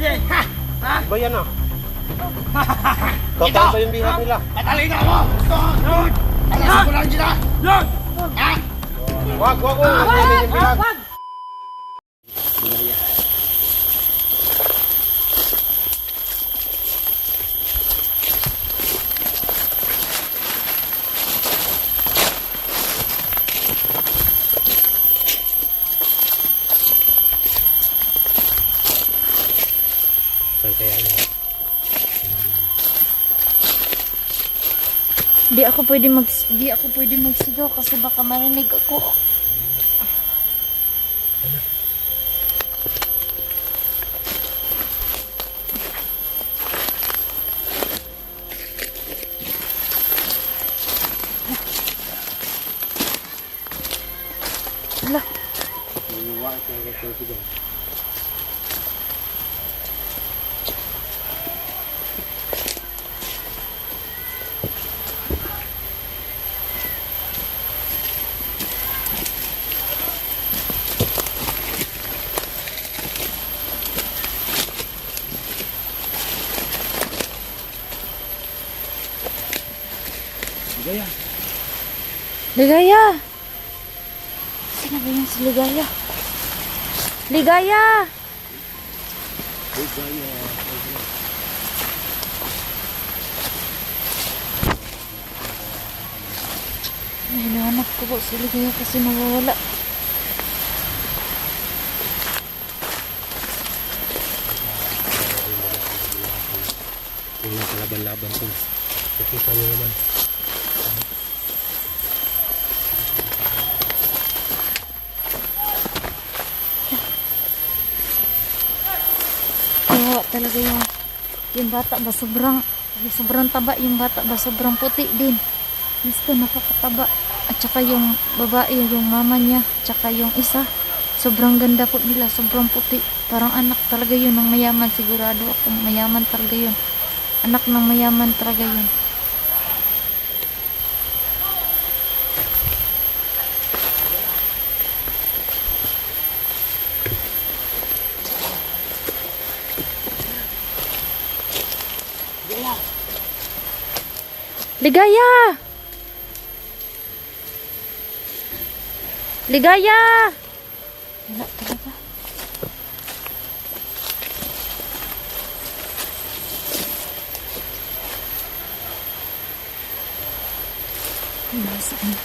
Ha? Ha? Ba yan ah? Kakal ba yung bihat nila? Patalina mo! Doon! Alam ko lang sila! Doon! Ha? Wag! Yung bihat! Di ako pwede magsigaw kasi baka marinig ako. Hala. Ligaya! Sino ba yun si Ligaya? Ligaya! May hinahanap ko po si Ligaya kasi nawawala. Yung nakalaban-laban ko. Nakita nyo naman. Talaga yung bata ba sobrang taba, yung bata ba sobrang puti din. Gusto napakataba. At saka yung babae, yung mama niya, at saka yung isa, sobrang ganda po nila, sobrang puti. Parang anak talaga yun ng mayaman, sigurado ako mayaman talaga yun. Anak ng mayaman talaga yun. Ligaya! Ligaya! Wala talaga. Nasaan?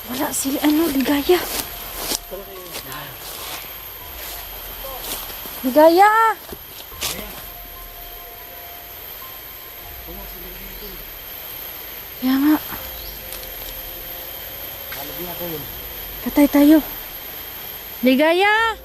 Wala si Ligaya. Ligaya! Kaya nga. Patay tayo. Ligaya!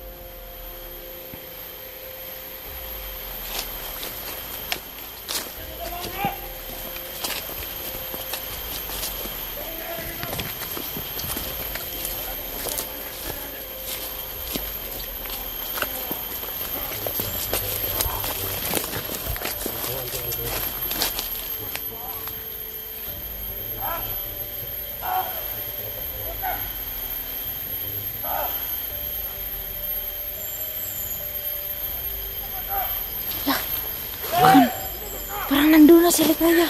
Parang nandun na si Ligaya.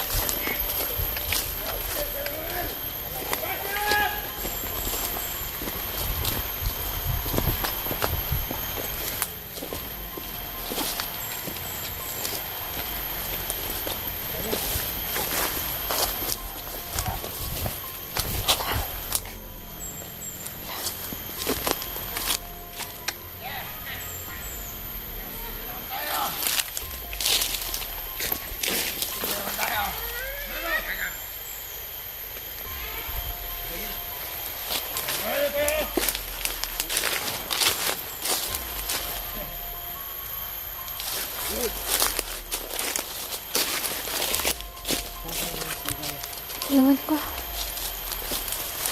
Ewan ko.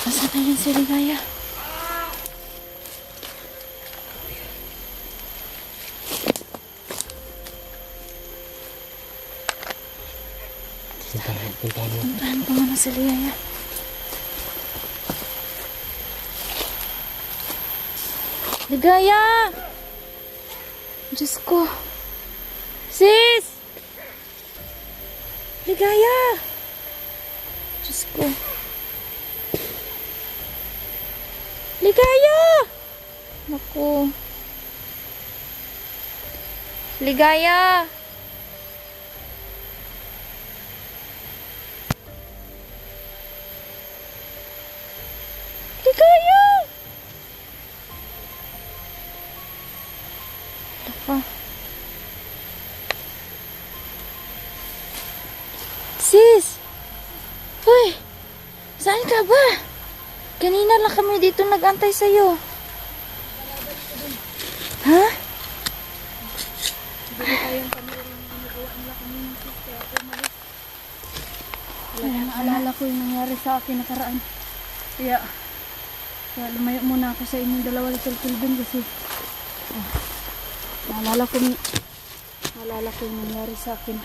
Asa na yan si Ligaya? Puntahan mo. Puntahan ko muna si Ligaya. Ligaya! Diyos ko. Sis! Ligaya! Diyos ko. Ligaya! Naku. Ligaya! Ligaya! Apa? Sis! Hoy! Saan ka ba? Kanina lang kami dito nag-antay sa'yo. Ha? Naalala ko yung nangyari sa akin nakaraan. Kaya lumayo muna ako sa inyong dalawa Little Children kasi naalala ko yung nangyari sa akin.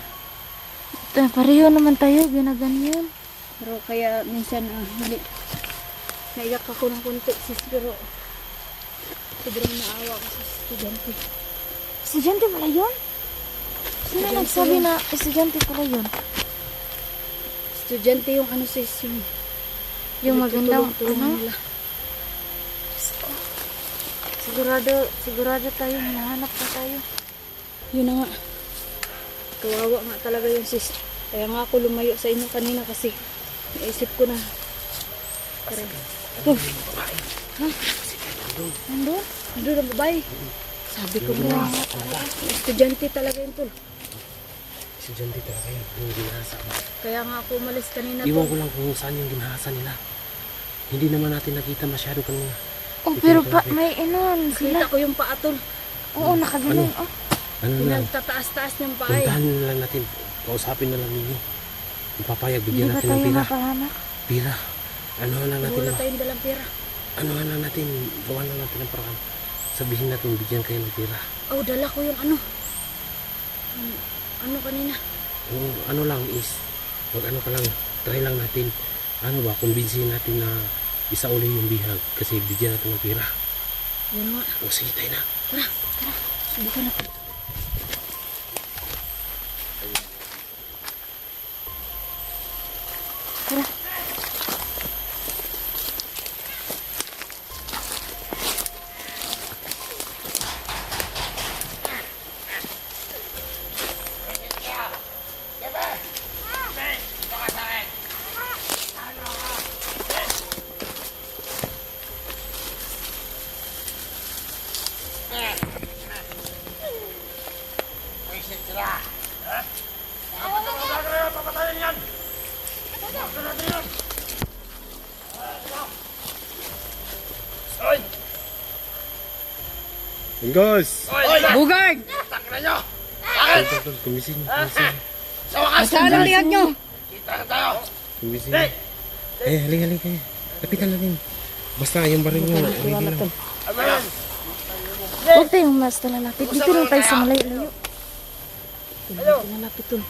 Pareho naman tayo, ginaganyan. Pero kaya minsan hindi naiyak ako ng konti sis, pero sobrang naawa ko sa estudyante. Estudyante pala yun? Sino nagsabi na estudyante pala yun? Estudyante yung ano sis, Yung magandang tulong ano? nila. Sigurado tayo, hinahanap na tayo. Yun na nga. Kawawa nga talaga yun sis. Kaya nga ako lumayo sa inyo kanina kasi naisip ko na. Parang, ha? Nandun? Nandun ang babae. Sabi ko na, estudyante talaga yun tol. Estudyante talaga yun. Yung ginahasa mo. Kaya nga ako umalis kanina Iwan tol. ko lang kung saan yung ginahasa nila. Hindi naman natin nakita masyado kanina. Oh, pero may inon sila. Kita ko yung paa tol. Oo, nakaganon. Oh. Ano lang, Pinagtataas-taas ng paa eh. puntahan na lang natin. Kausapin na lang ninyo. Ipapayag, Hindi bigyan ba natin ng tayo pira. mapahamak? Pira. Anuhan lang natin. Wala tayong dalang pera. Anuhan lang natin. Gawan lang natin ang paraan. Sabihin natin, bigyan kayo ng pira. Oh, dala ko yung ano. Ano kanina? Yung ano lang is, wag ano ka lang, try lang natin. Ano ba, kumbinsihin natin na isa uli yung bihag kasi bigyan natin ng pira. Yun nga. O sige, tayo na. Subukan natin. Ingos! Bugard! Takina nyo! Kumisin. Sa wakas! Saan ang lihag nyo? Kita na tayo! Kumisin. Halika. Kapitan natin. Basta yung baril nyo. Ready lang. Ano yan? Huwag tayong mas lalapit. Dito lang tayo sa malayo-layo. Pinalapit tol.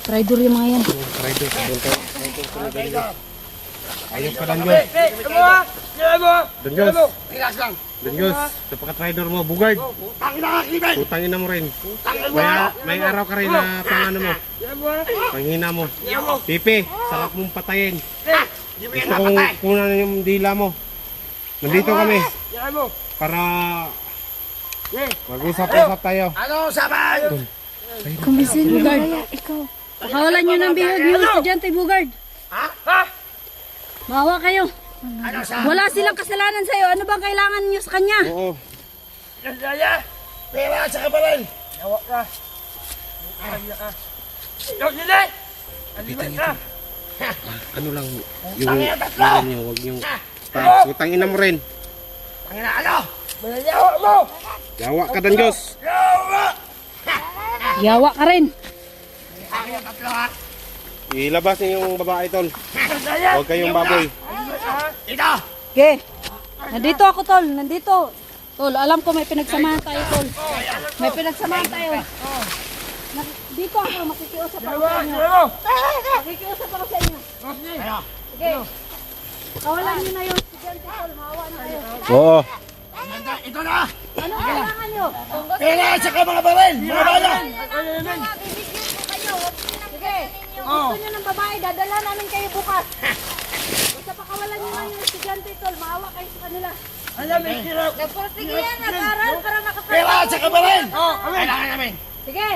Traitor yung mga yan. Rider. Ayaw ka lang yun. Danyos. Relax lang! Danyos. Napaka-rider mo. Bugard. Tangin na ka, Kliben! Putangin na mo rin. Tangin mo! May araw ka rin na pangano mo. Panghina mo. Pipi, sarap mong patayin. Hindi mo yan Gusto kong napatay! kunan yung dila mo. Nandito kami Yan mo! para mag-usap-usap tayo. Ano usapan? Kumisin mo kaya, ikaw. Pakawalan nyo ng bihag yung estudyante Bugard. Ha? Ha? Maawa kayo. Ano sa... Wala silang kasalanan sa'yo. Ano bang kailangan nyo sa kanya? Oo. Gandaya! Pera at saka baril! Yawa ka! Ayaw ka! Yaw nila! Kapitan nyo. Ano lang, yung Tangin na tatlo! baril nyo, huwag yung... Putangin na mo rin. Tangin na ano? Yawa mo! Yawa ka dan Diyos. Yawa! Yawa ka rin. Tangin na tatlo ha! Ilabas niyo yung babae, tol. Huwag kayong baboy. Ito! Okay. Nandito ako, tol. Nandito. Tol, alam ko may pinagsamahan tayo, tol. May pinagsamahan tayo. Dito ako, makikiusap ako sa inyo. Makikiusap ako sa inyo. Sige. Kawalan niyo na yung estudyante, tol. Maawa na kayo. Oo. Ito na! Ano kailangan niyo? Pera at saka mga baril! Mga bala! Sige. Kung gusto niyo ng babae, dadala namin kayo bukas. Basta pakawalan niyo lang yung estudyante, tol. Maawa kayo sa kanila. Alam mo, sirap! Sige yan, nag-aral para makapag... Pera at saka baril! Kailangan namin! Sige.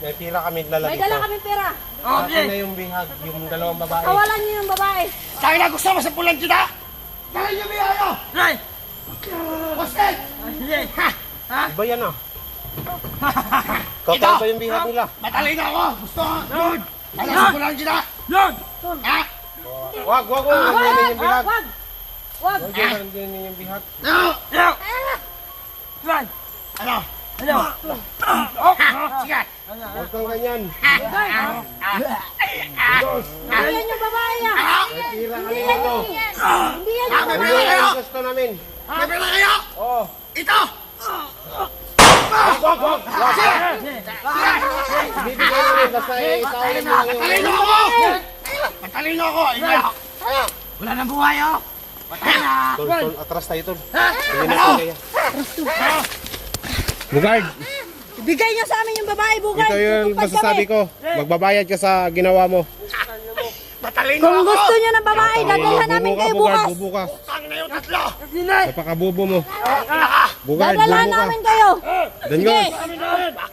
May pila kami dala May dito. dala kaming pera. Akin na yung bihag, yung dalawang babae. Kawalan niyo yung babae. Tayo na gusto mo sa pulang kita! Tayo niyo ba ano? Right! Hostel! Ha! Ha? Iba yan ah. Kakaiba yung bihag nila. Matalino ako! Gusto ko! Lord! Tayo sa pulang kita! Lord! Ha? Wag ganyan yung bihag. Wag. Wag. Wag ganyan yung bihag. No! No! Right! Ano? Ano? Oh! Sige! Huwag kang ganyan. Hindi yan yung babae niya. May pila kami dito. Hindi yan yung May Hindi pera kayo! yung gusto namin. May pera kayo! Oo. Ito! Wag. Bibigay namin basta itawin mo lang yung... Matalino ako! Matalino ako! Wala nang buhay oh! Patay na! Tol, atras tayo, tol. Hindi na kaya. Bugard, Bigay niyo sa amin yung babae, bugay. ito yung Tutupad masasabi kami. ko. Magbabayad ka sa ginawa mo. Matalino Kung ako! gusto niyo ng babae, dadalhan namin kayo bukas. Bubo ka. Utang na yung tatlo! Napakabubo mo. Bugard, Dadalhan bubo ka. namin kayo. Danyos.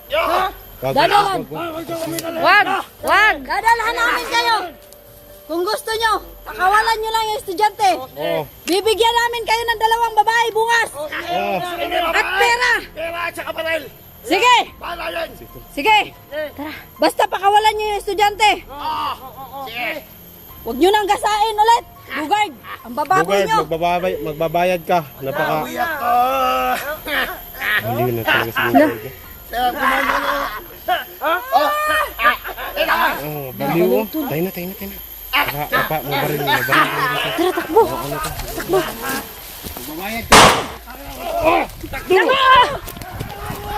Yo! Wag. Dadalhan. Wag. Dadalhan namin kayo. Kung gusto nyo, pakawalan nyo lang yung estudyante. Oo. Bibigyan namin kayo ng dalawang babae bukas. Oo. At pera. Pera at saka baril! Sige. Bahala yan! Sige. Tara. Basta pakawalan nyo yung estudyante. Sige! Huwag nyo nang gasain ulit. Bugard, ang bababoy Bugard, nyo. magbabayad ka. Napaka... Uyak ko! Hindi na talaga si Bugard. Sarap naman yun oh! Oh, baliw oh. Tayo na. Apa, mabaril mo. Tara, takbo. Magbabayad ka.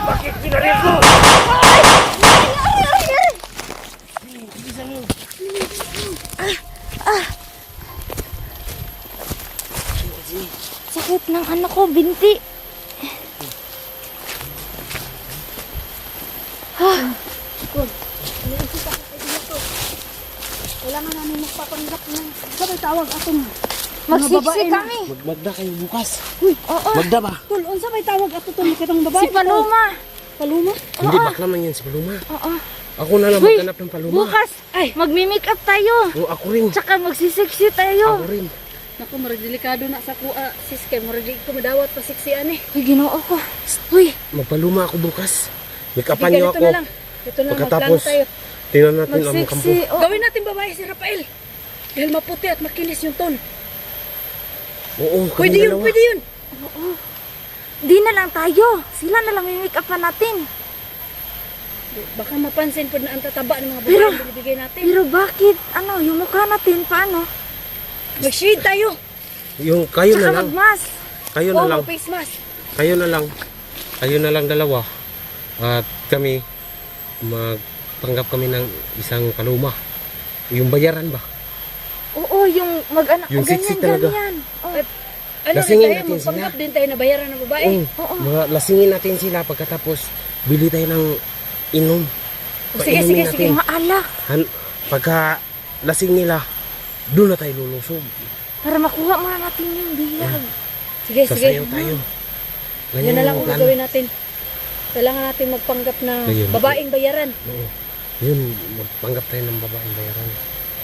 Bakit pinaril ko? Sakit ng ano ko, binti. Kailangan namin magpapanggap ng... Sabay tawag atong... Magsiksi kami. Magda kayo bukas. Oo. Magda ba? Tul, unsa may tawag ato tong kitang babae? Si Paloma. Paluma? Hindi, bakla man yan si Paloma. Oo. Ako na lang Uy, maghanap ng Paloma. Bukas, magmi-make up tayo. Oh, ako rin. Tsaka magsisiksi tayo. Ako rin. Naku, marag delikado na sa kuha. Sis, kay marag di ko madawat pa siksian eh. Uy, ginoo ko. Uy, Magpaluma ako bukas. Sige, Make-upan niyo ganito ako. na lang. Ito na lang, Pagkatapos, magplano tayo. tingnan natin ang kampo. magsiksi. Oh. Gawin natin babae si Rafael. Dahil maputi at makinis yung ton. Oo, Pwede kami yun, dalawa. pwede yun. Di na lang tayo. Sila na lang yung make upan natin. Baka mapansin po na ang tataba ng mga Pero- babae na binibigay natin. Pero bakit? Ano, yung mukha natin, paano? Mag-shade tayo. Yung kayo na Tsaka lang. magmas. Kayo Oo, na lang. mag-face mask. Kayo na lang. Kayo na lang dalawa. At kami, magpanggap kami ng isang Paloma. Yung bayaran ba? Oo, yung mag-ano, Yung siksi talaga. ganyan. Oh. Ano Lasingin rin tayo, natin magpanggap sila. din tayo na bayaran ng babae. Oo. Mga lasingin natin sila pagkatapos bili tayo ng inom. O, sige, sige, sige. Mga alak. Pagka lasing nila, doon na tayo lulusog. Para makuha muna natin yung bihag. Sige, sige. Sasayaw tayo. Yan na lang yung ang plan. gagawin natin. Kailangan natin magpanggap na Ayun. babaeng bayaran. Oo. Yun, magpanggap tayo ng babaeng bayaran.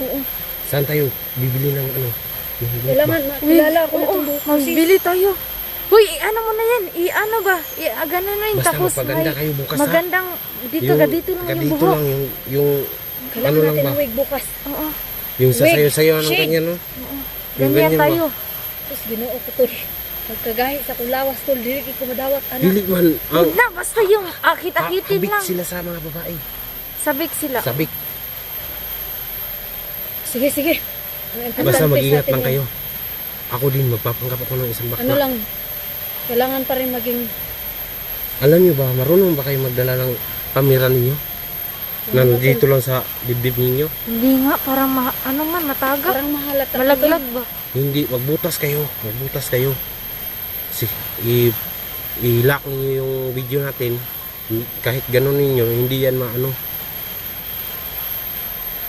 Oo. Saan tayo bibili ng ano? Yung buhok ba? Kailangan makilala ako na Oo, itong buhok mo, sis. magbili tayo. Uy, ano mo na yan? I-ano ba? Ganun na yun. Basta Tapos magpaganda may kayo bukas ha. magandang, dito ka dito lang yung kadito buhok. lang yung Kailangan ano lang natin ba? ng wig bukas. Oo, Yung sasayaw-sayaw ng shade. ganyan, no? Yung ganyan ba? tayo. Tapos ginoo ko tol. Magkagahi sa kulawas tol. Dili ko madawat. Ano? Dili man, ang Huwag na, basta yung akit-akitin habik lang. sila sa mga babae. Sabik sila. Sabik. Sige, sige. Ang importante Basta sa mag-ingat atin lang yan. kayo. Ako din, magpapanggap ako ng isang bakla. Ano lang, kailangan pa rin maging Alam niyo ba, marunong ba kayo magdala ng kamera ninyo? Nandito lang sa dibdib ninyo? Hindi nga, parang ano man, mataga. parang mahalata. Malaglag ba? Hindi, magbutas kayo. Magbutas kayo. I-lock ninyo yung video natin. Kahit ganun ninyo, hindi yan maano.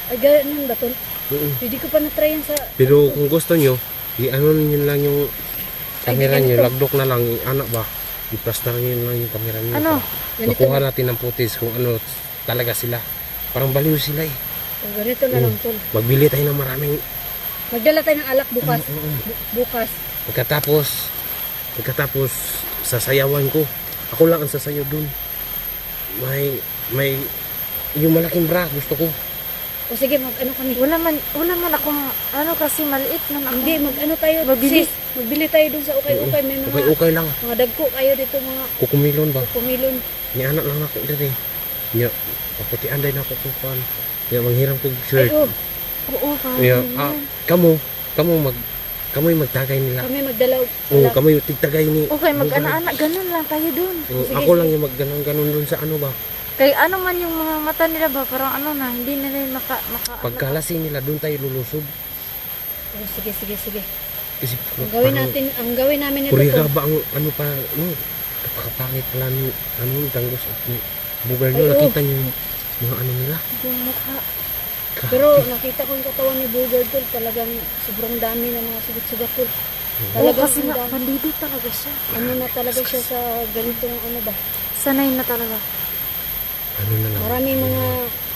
Ay, ganun ba, tol? Mm-mm. Hindi ko pa na-try yan sa... Pero kung gusto nyo, i-ano ninyo lang yung kamera Ay, di nyo, ganito. lagdok na lang, anak ba? I-plaster nyo lang yung kamera nyo. Ano? Ganito. Makuha natin ng footage kung ano talaga sila. Parang baliw sila eh. Oh, ganito na lang, tol. Magbili tayo ng maraming... Magdala tayo ng alak bukas. Bukas. Pagkatapos sasayawan ko. Ako lang ang sasayaw dun. May yung malaking bra gusto ko. O sige, mag-ano kami. Wala man akong, ano kasi maliit man ako. Hindi, mag-ano tayo. Magbili. Sis, magbili tayo dun sa ukay-ukay. May mga, Okay lang. mga dagko kayo dito, mga Kukumilon ba? kumilon. Ni anak lang ako dito eh. Nya, paputian day na ako kung paano. Nya, manghiram ko Ay, shirt. oh, Oo, parang Nya, ganyan. kamoy magtagay nila. kami magdalaw. Oo, kamoy tigtagay ni. Okay, mag-ana-ana, ganun lang tayo dun. Oo, Sige, ako sige. lang yung magganon-ganon dun sa ano ba. Kaya ano man yung mga mata nila ba, parang ano na, hindi na nila Pagkalasing nila dun tayo lulusog. Oh, sige, sige, sige. Kasi Ang gawin namin ito, Kuriga tol. ba ang ano pa, no? Kapakapangit pala ni, ano, tanggos at ni bugal nyo. Ay, oo. Nakita nyo yung mga ano nila. yung mukha. Grabe. Pero nakita ko yung katawan ni Bugard, tol. Talagang sobrang dami ng mga sugat-sugat, tol. Oo, Talagang kasi nga, hanggang- bandido talaga siya. ano na talaga siya sa ganitong ano ba. Sanay na talaga. Ano na lang. Maraming mga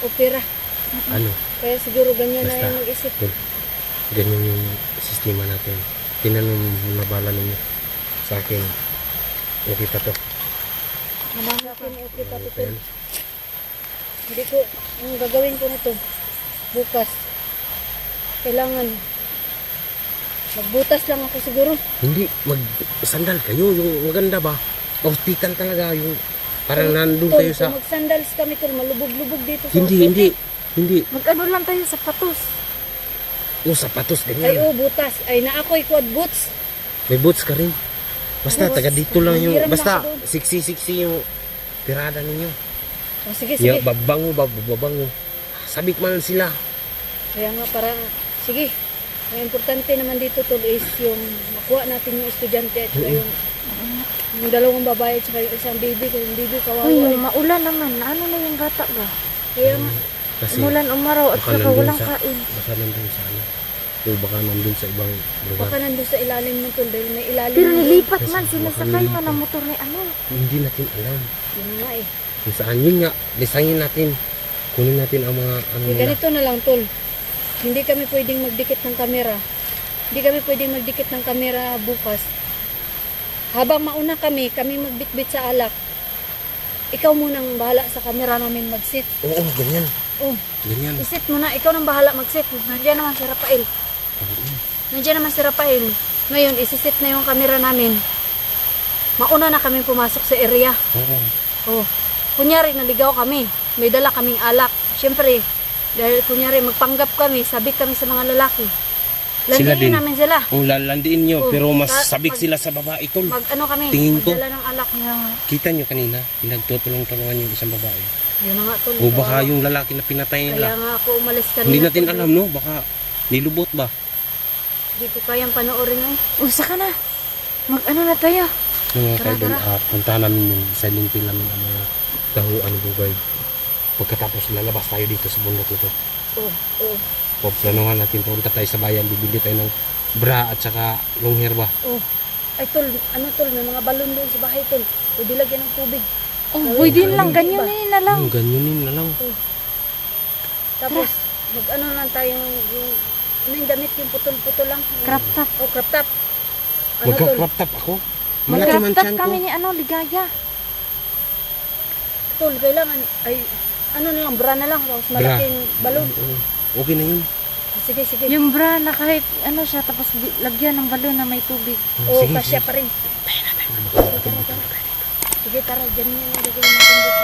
opera. Ano, Kaya siguro ganyan na Basta. yung mag-isip. ganyan yung sistema natin. Tinanong na bala ninyo sa akin. Okay pa to. Madami pa. Okay pa ito, tol. Ayan. Hindi ko, ang gagawin ko nito, bukas, kailangan, magbutas lang ako siguro. Hindi, sandal kayo. Yung maganda ba? Hospital talaga. Yung parang nandun Tol, kayo sa... kung mag-sandals kami, tol, malubog-lubog dito sa Hindi. Mag-ano lang tayo sa patos. O, sapatos, Ay, ganyan. butas. Ay, na ako'y quad boots. May boots ka rin. Basta, Boots. taga dito lang yung... Hiram lang Basta, ako doon. siksi-siksi yung tirada ninyo. O, sige, Yung sige. babango. Sabik man sila. Kaya nga, para, sige. Ang importante naman dito, tol, is yung makuha natin yung estudyante at saka yung dalawang babae at saka yung isang baby. Kung yung baby, kawawa. Uy, eh. maulan naman. Ano na yung bata ba? Kaya nga, Kasi, Umulan, umaraw, at baka saka nandun walang sa- kain. baka nandun sa ano. O baka nandun sa ibang lugar. baka nandun sa ilalim ng tol, dahil may ilalim. Pero ng- nilipat Kasi man, baka sinasakay nilipat. man ang motor ni ano. Hindi natin alam. Yun nga eh. Kung saan yun nga, designin natin. Kunin natin ang mga ano Eh, nila. ganito na lang, tol. Hindi kami pwedeng magdikit ng kamera. Hindi kami pwedeng magdikit ng kamera bukas. Habang mauna kami magbitbit sa alak. Ikaw munang bahala sa kamera namin mag-sit. Oo, ganyan. Oh, Ganyan. isit mo na. Ikaw nang bahala mag-sit. Nandiyan naman si Rafael. Nandiyan naman si Rafael. Ngayon, isisit na yung kamera namin. Mauna na kami pumasok sa area. Oo. Oh, kunyari naligaw kami, may dala kaming alak. Siyempre, dahil kunyari magpanggap kami, sabik kami sa mga lalaki. Sila din. Landiin namin sila. Oh, lalandiin nyo, Oh, pero mas sa- sabik pag- sila sa babae tol. Mag-ano kami, Tingin ko. magdala ng alak. Kita nyo kanina, pinagtutulong-tulungan yung isang babae. Yun na nga, tol. O baka yung lalaki na pinatay Kaya nila. nga ako umalis kanina. Hindi natin tol. alam, no? Baka nilubot ba? Hindi ko kayang panoorin eh. Usa ka na. Mag-ano na tayo. Mga Tara, kaibigan, punta namin yung silently namin ang mga dahuan bugay. Pagkatapos lalabas tayo dito sa bundok ito. Oh, oh, Planuhan natin, punta tayo sa bayan, bibili tayo ng bra at saka long hair ba? oh. Ay, tol, ano tol, may mga balon doon sa bahay, tol. Pwede lagyan ng tubig. Oh, pwede lang, ganyan na lang. Ganyanin na lang. Tapos, mag-ano lang tayo yung ano yung damit, yung putol-putol lang. Crop top. Oh, crop top. Ano, tol? Magka-crop top ako. Malaki Mag-crop man top tiyan ko. kami ni ano, Ligaya. Tol, kailangan, ay, ano na lang, bra na lang. Tapos malaking balon. Oo. Okay na yun. Sige, sige. Yung bra na kahit ano siya, tapos lagyan ng balon na may tubig. Oo, Sige, kasya sige. pa rin. Sige, tara, ganyan na gagawin natin dito.